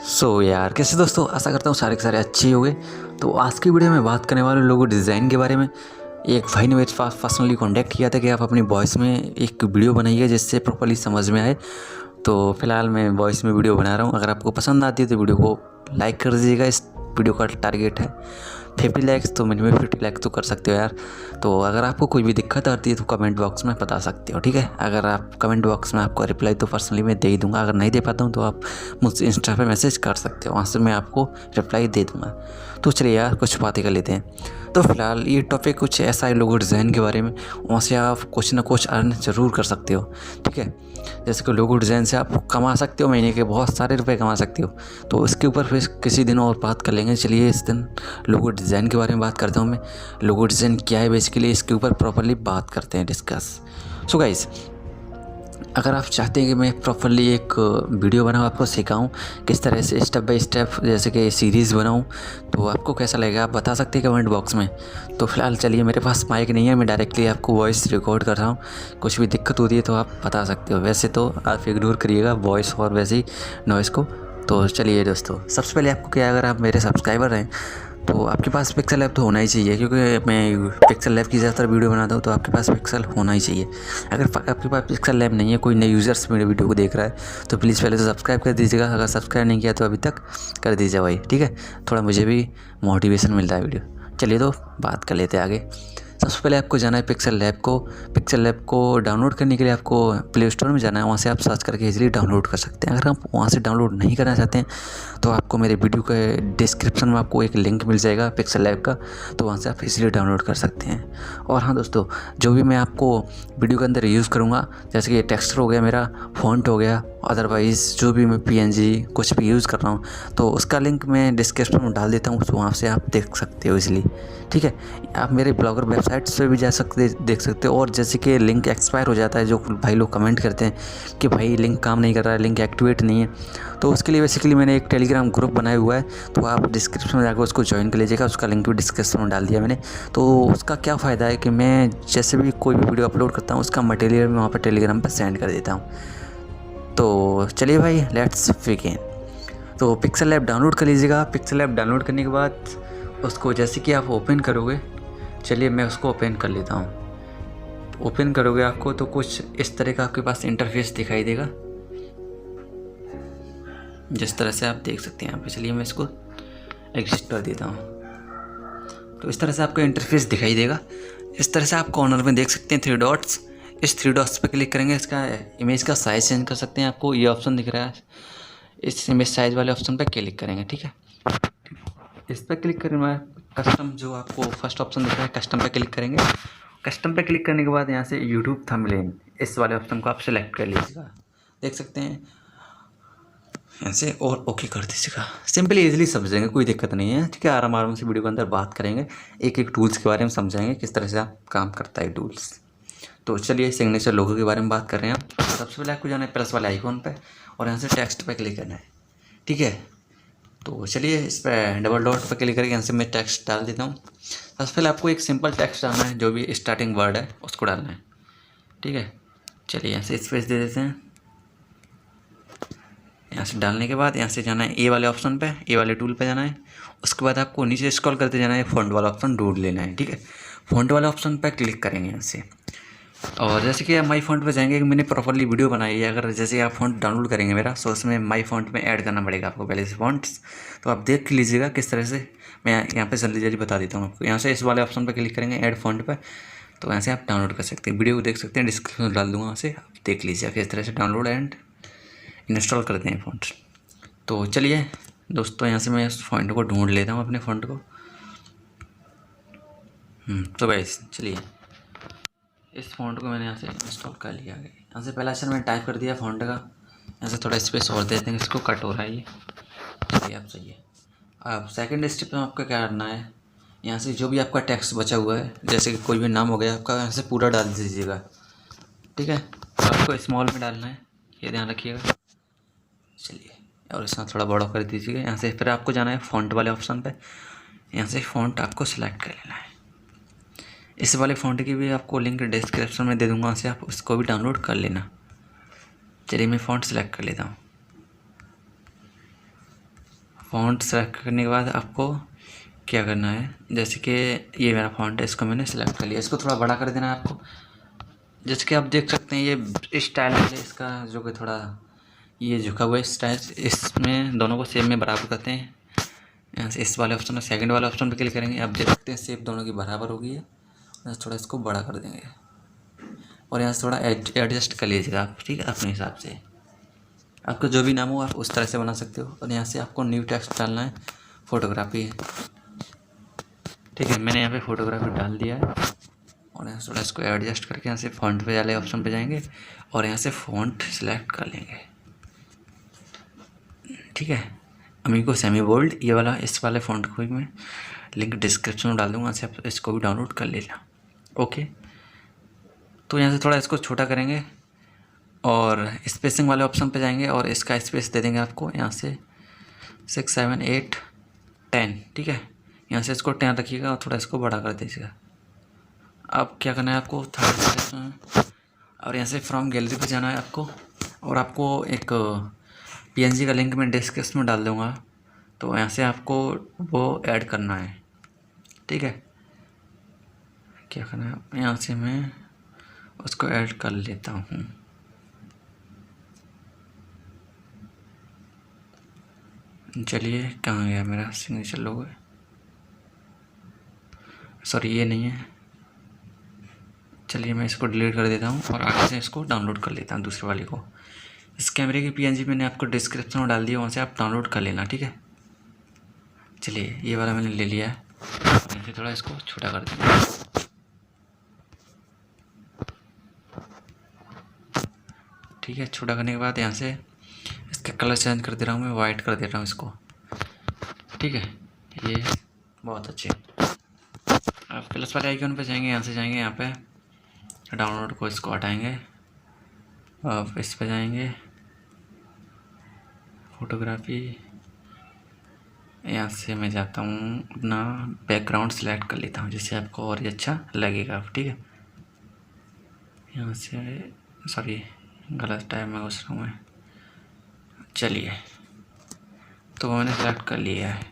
यार कैसे दोस्तों, आशा करता हूँ सारे के सारे अच्छे हो गए। तो आज की वीडियो में बात करने वाले लोगों डिज़ाइन के बारे में। एक भाई ने मेरे पास पर्सनली कांटेक्ट किया था कि आप अपनी वॉइस में एक वीडियो बनाइए जिससे प्रॉपर्ली समझ में आए। तो फिलहाल मैं वॉइस में वीडियो बना रहा हूँ। अगर आपको पसंद आती है तो वीडियो को लाइक कर दीजिएगा। इस वीडियो का टारगेट है 50 लाइक्स, तो मिनिमम 50 लाइक्स तो कर सकते हो यार। तो अगर आपको कोई भी दिक्कत आती है तो कमेंट बॉक्स में बता सकते हो, ठीक है। अगर आप कमेंट बॉक्स में आपको रिप्लाई तो पर्सनली मैं दे ही दूंगा। अगर नहीं दे पाता हूँ तो आप मुझसे इंस्टा पे मैसेज कर सकते हो, वहाँ से मैं आपको रिप्लाई दे दूँगा। तो चलिए यार कुछ बातें कर लेते हैं। तो फिलहाल ये टॉपिक कुछ ऐसा है लोगो डिज़ाइन के बारे में, वहाँ से आप कुछ ना कुछ अर्न ज़रूर कर सकते हो, ठीक है। जैसे कि लोगो डिज़ाइन से आप कमा सकते हो, महीने के बहुत सारे रुपए कमा सकते हो। तो इसके ऊपर फिर किसी दिन और बात कर लेंगे। चलिए इस दिन लोगो डिज़ाइन के बारे में बात करता हूँ मैं। लोगो डिज़ाइन क्या है बेसिकली, इसके ऊपर प्रॉपर्ली बात करते हैं, डिस्कस। सो गाइस, अगर आप चाहते हैं कि मैं प्रॉपर्ली एक वीडियो बनाऊँ, आपको सिखाऊँ किस तरह से स्टेप बाय स्टेप जैसे कि सीरीज़ बनाऊँ, तो आपको कैसा लगेगा आप बता सकते हैं कमेंट बॉक्स में। तो फिलहाल चलिए, मेरे पास माइक नहीं है, मैं डायरेक्टली आपको वॉइस रिकॉर्ड कर रहा हूँ। कुछ भी दिक्कत होती है तो आप बता सकते हो। वैसे तो आप इग्नोर करिएगा वॉइस और वैसे ही नॉइज़ को। तो चलिए दोस्तों, सबसे पहले आपको क्या, अगर आप मेरे सब्सक्राइबर हैं तो आपके पास पिक्सल ऐप तो होना ही चाहिए, क्योंकि मैं पिक्सल ऐप की ज़्यादातर वीडियो बनाता हूँ। तो आपके पास पिक्सल होना ही चाहिए। अगर आपके पास पिक्सल ऐप नहीं है, कोई नए यूज़र्स मेरे वीडियो को देख रहा है, तो प्लीज़ पहले तो सब्सक्राइब कर दीजिएगा। अगर सब्सक्राइब नहीं किया तो अभी तक कर दीजिए भाई, ठीक है। थोड़ा मुझे भी मोटिवेशन मिलता है वीडियो। चलिए तो बात कर लेते हैं आगे। सबसे पहले आपको जाना है पिक्सल ऐप को डाउनलोड करने के लिए आपको प्ले स्टोर में जाना है। वहाँ से आप सर्च करके इजीली डाउनलोड कर सकते हैं। अगर आप वहाँ से डाउनलोड नहीं करना चाहते हैं तो आपको मेरे वीडियो के डिस्क्रिप्शन में आपको एक लिंक मिल जाएगा पिक्सल ऐप का, तो वहाँ से आप इजीली डाउनलोड कर सकते हैं। और हाँ दोस्तों, जो भी मैं आपको वीडियो के अंदर यूज़ करूँगा, जैसे कि टेक्सचर हो गया, मेरा फ़ॉन्ट हो गया, अदरवाइज़ जो भी मैं PNG कुछ भी यूज़ कर रहा हूँ, तो उसका लिंक मैं डिस्क्रिप्शन में डाल देता हूँ, तो वहाँ से आप देख सकते हो इजीली, ठीक है। आप मेरे ब्लॉगर वेबसाइट से भी जा सकते देख सकते हो। और जैसे कि लिंक एक्सपायर हो जाता है, जो भाई लोग कमेंट करते हैं कि भाई लिंक काम नहीं कर रहा है, लिंक एक्टिवेट नहीं है, तो उसके लिए बेसिकली मैंने एक टेलीग्राम ग्रुप बनाया हुआ है। तो आप डिस्क्रिप्शन में जाकर उसको ज्वाइन कर लीजिएगा। उसका लिंक भी डिस्क्रिप्शन में डाल दिया मैंने। तो उसका क्या फ़ायदा है कि मैं जैसे भी कोई भी वीडियो अपलोड करता हूँ, उसका मटेरियल मैं वहाँ पर टेलीग्राम पर सेंड कर देता हूँ। तो चलिए भाई, लेट्स बिगिन। तो पिक्सल ऐप डाउनलोड कर लीजिएगा। पिक्सल ऐप डाउनलोड करने के बाद उसको जैसे कि आप ओपन करोगे, चलिए मैं उसको ओपन कर लेता हूँ। ओपन करोगे आपको तो कुछ इस तरह का आपके पास इंटरफेस दिखाई देगा, जिस तरह से आप देख सकते हैं यहाँ पे। चलिए मैं इसको एग्जिट कर देता हूँ। तो इस तरह से आपको इंटरफेस दिखाई देगा। इस तरह से आप कॉर्नर में देख सकते हैं 3 डॉट्स। इस 3 डॉट्स पे क्लिक करेंगे, इसका इमेज का साइज़ चेंज कर सकते हैं। आपको ये ऑप्शन दिख रहा है, इस इमेज साइज़ वाले ऑप्शन पर क्लिक करेंगे, ठीक है। इस पर क्लिक करने के बाद कस्टम, जो आपको फर्स्ट ऑप्शन दिख रहा है, कस्टम पे क्लिक करेंगे। कस्टम पे क्लिक करने के बाद यहाँ से यूट्यूब थंबनेल, इस वाले ऑप्शन को आप सेलेक्ट कर लीजिएगा, देख सकते हैं यहाँ से, और ओके कर दीजिएगा। सिंपली इजीली समझेंगे, कोई दिक्कत नहीं है, ठीक है। आराम से वीडियो के अंदर बात करेंगे, एक एक टूल्स के बारे में समझाएंगे किस तरह से आप काम करता है टूल्स। तो चलिए सिग्नेचर लोगो के बारे में बात कर रहे हैं आप। सबसे पहले आपको जाना है प्लस वाले आइकॉन पे और यहाँ से टेक्स्ट पे क्लिक करना है, ठीक है। तो चलिए इस पर डबल डॉट पर क्लिक करके यहाँ से मैं टेक्स्ट डाल देता हूँ। सबसे पहले आपको एक सिंपल टेक्स्ट डालना है, जो भी स्टार्टिंग वर्ड है उसको डालना है, ठीक है। चलिए यहाँ से स्पेस दे देते हैं। यहाँ से डालने के बाद यहाँ से जाना है ए वाले ऑप्शन पे, ए वाले टूल पे जाना है। उसके बाद आपको नीचे स्क्रॉल करते जाना है, फ़ॉन्ट वाला ऑप्शन ढूंढ लेना है, ठीक है। फ़ॉन्ट वाले ऑप्शन पर क्लिक करेंगे यहाँ से। और जैसे कि आप माई फ़ॉन्ट पे जाएंगे, मैंने प्रॉपर्ली वीडियो बनाई है। अगर जैसे आप फ़ॉन्ट डाउनलोड करेंगे मेरा, सो उसमें माई फ़ॉन्ट में ऐड करना पड़ेगा आपको पहले से फ़ॉन्ट्स। तो आप देख लीजिएगा किस तरह से, मैं यहाँ पे जल्दी बता देता हूँ आपको। यहाँ से इस वाले ऑप्शन पर क्लिक करेंगे, ऐड फ़ॉन्ट पर, तो यहाँ से आप डाउनलोड कर सकते हैं। वीडियो को देख सकते हैं, डिस्क्रिप्शन में डाल दूँगा, वहाँ से आप देख लीजिए किस तरह से डाउनलोड एंड इंस्टॉल करते हैं फ़ॉन्ट्स। तो चलिए दोस्तों, यहाँ से मैं इस फ़ॉन्ट को ढूंढ लेता हूँ, अपने फ़ॉन्ट को। तो गाइस चलिए, इस फ़ॉन्ट को मैंने यहाँ से इंस्टॉल कर लिया है। यहाँ से पहला अक्षर मैंने टाइप कर दिया फ़ॉन्ट का। यहाँ से थोड़ा स्पेस और देते हैं, इसको कट हो रहा है ये, चलिए आप सही है। अब सेकंड स्टेप में आपका क्या करना है, यहाँ से जो भी आपका टेक्स्ट बचा हुआ है, जैसे कि कोई भी नाम हो गया आपका, यहाँ से पूरा डाल दीजिएगा, ठीक है। आपको स्मॉल में डालना है, ये ध्यान रखिएगा। चलिए, और इसमें थोड़ा बड़ा कर दीजिएगा। यहाँ से फिर आपको जाना है फ़ॉन्ट वाले ऑप्शन पे, यहाँ से फ़ॉन्ट आपको सेलेक्ट कर लेना है। इस वाले फ़ॉन्ट की भी आपको लिंक डिस्क्रिप्शन में दे दूँगा, वहाँ से आप उसको भी डाउनलोड कर लेना। चलिए मैं फ़ॉन्ट सेलेक्ट कर लेता हूँ। फ़ॉन्ट सेलेक्ट करने के बाद आपको क्या करना है, जैसे कि ये मेरा फ़ॉन्ट है, इसको मैंने सेलेक्ट कर लिया। इसको थोड़ा बड़ा कर देना है आपको। जैसे कि आप देख सकते हैं ये स्टाइल है इसका, जो कि थोड़ा ये झुका हुआ है स्टाइल। इसमें दोनों को सेम में बराबर करते हैं। यहाँ से इस वाले ऑप्शन में सेकंड वाले ऑप्शन पे क्लिक करेंगे। आप देख सकते हैं शेप दोनों की बराबर हो गई है। थोड़ा इसको बड़ा कर देंगे और यहाँ से थोड़ा एडजस्ट कर लीजिएगा आप, ठीक है, अपने हिसाब से। आपका जो भी नाम हो आप उस तरह से बना सकते हो। और यहाँ से आपको न्यू टेक्स्ट डालना है, फोटोग्राफी है, ठीक है। मैंने यहाँ पे फोटोग्राफी डाल दिया है और यहाँ थोड़ा इसको एडजस्ट करके यहाँ से फ़ॉन्ट पे वाले ऑप्शन पे जाएंगे और यहाँ से फ़ॉन्ट सेलेक्ट कर लेंगे, ठीक है। अमीगो सेमी बोल्ड ये वाला, इस वाले फ़ॉन्ट को भी मैं लिंक डिस्क्रिप्शन में डाल दूँगा, वहाँ से आप इसको भी डाउनलोड कर लेना। ओके, तो यहाँ से थोड़ा इसको छोटा करेंगे और स्पेसिंग वाले ऑप्शन पे जाएंगे और इसका स्पेस दे देंगे आपको यहाँ से 6, 7, 8, 10, ठीक है। यहाँ से इसको 10 रखिएगा और थोड़ा इसको बड़ा कर दीजिएगा। अब क्या करना है आपको, थर्ड और यहाँ से फ्रॉम गैलरी पे जाना है आपको और आपको एक PNG का लिंक मैं डिस्क्रिप्शन में डाल दूँगा, तो यहाँ से आपको वो ऐड करना है, ठीक है। क्या करना है, यहाँ से मैं उसको ऐड कर लेता हूँ। चलिए, कहाँ गया मेरा सिग्नेचर लोगो, सॉरी ये नहीं है। चलिए मैं इसको डिलीट कर देता हूँ और आगे से इसको डाउनलोड कर लेता हूँ दूसरे वाले को। इस कैमरे की PNG मैंने आपको डिस्क्रिप्शन में डाल दिया, वहाँ से आप डाउनलोड कर लेना, ठीक है। चलिए ये वाला मैंने ले लिया है और फिर थोड़ा इसको छोटा कर देंगे, ठीक है। छोटा करने के बाद यहाँ से इसका कलर चेंज कर दे रहा हूँ मैं, वाइट कर दे रहा हूँ इसको, ठीक है। ये बहुत अच्छे। आप प्लस वाले आइकन पे जाएंगे, यहाँ से जाएंगे यहाँ पे डाउनलोड को, इसको हटाएंगे। अब इस पे जाएंगे फोटोग्राफी, यहाँ से मैं जाता हूँ अपना बैकग्राउंड सेलेक्ट कर लेता हूँ, जिससे आपको और ही अच्छा लगेगा, ठीक है। यहाँ से सॉरी गलत टाइम में घुस रहा हूँ मैं। चलिए, तो मैंने सेलेक्ट कर लिया है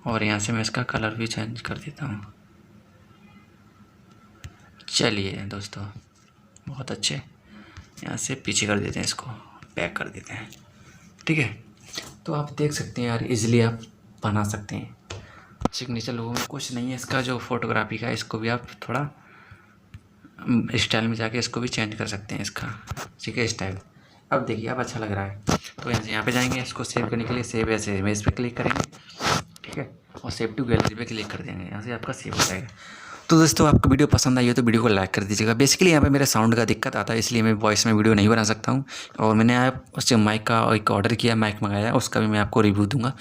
और यहाँ से मैं इसका कलर भी चेंज कर देता हूँ। चलिए दोस्तों, बहुत अच्छे। यहाँ से पीछे कर देते हैं, इसको बैक कर देते हैं, ठीक है। तो आप देख सकते हैं यार, इजीली आप बना सकते हैं। सिग्नेचर लोगों में कुछ नहीं है, इसका जो फोटोग्राफी का, इसको भी आप थोड़ा स्टाइल में जाके इसको भी चेंज कर सकते हैं, इसका, ठीक है, स्टाइल। अब देखिए अब अच्छा लग रहा है। तो यहाँ पे जाएंगे, इसको सेव करने के लिए सेव एज इमेज पे क्लिक करेंगे, ठीक है, और सेव टू गैलरी पे क्लिक कर देंगे। यहाँ से आपका सेव हो जाएगा। तो दोस्तों आपको वीडियो पसंद आई हो तो वीडियो को लाइक कर दीजिएगा। बेसिकली यहाँ पे मेरे साउंड का दिक्कत आता है, इसलिए मैं वॉइस में वीडियो नहीं बना सकता हूँ। और मैंने आप उससे माइक का एक ऑर्डर किया, माइक मंगाया, उसका भी मैं आपको रिव्यू दूंगा।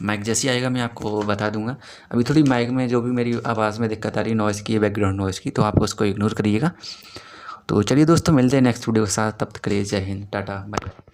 माइक जैसे आएगा मैं आपको बता दूंगा। अभी थोड़ी माइक में जो भी मेरी आवाज़ में दिक्कत आ रही है, नॉइज़ की, बैकग्राउंड नॉइज़ की, तो आप उसको इग्नोर करिएगा। तो चलिए दोस्तों, मिलते हैं नेक्स्ट वीडियो के साथ। तब तक के लिए जय हिंद, टाटा, बाय बाय।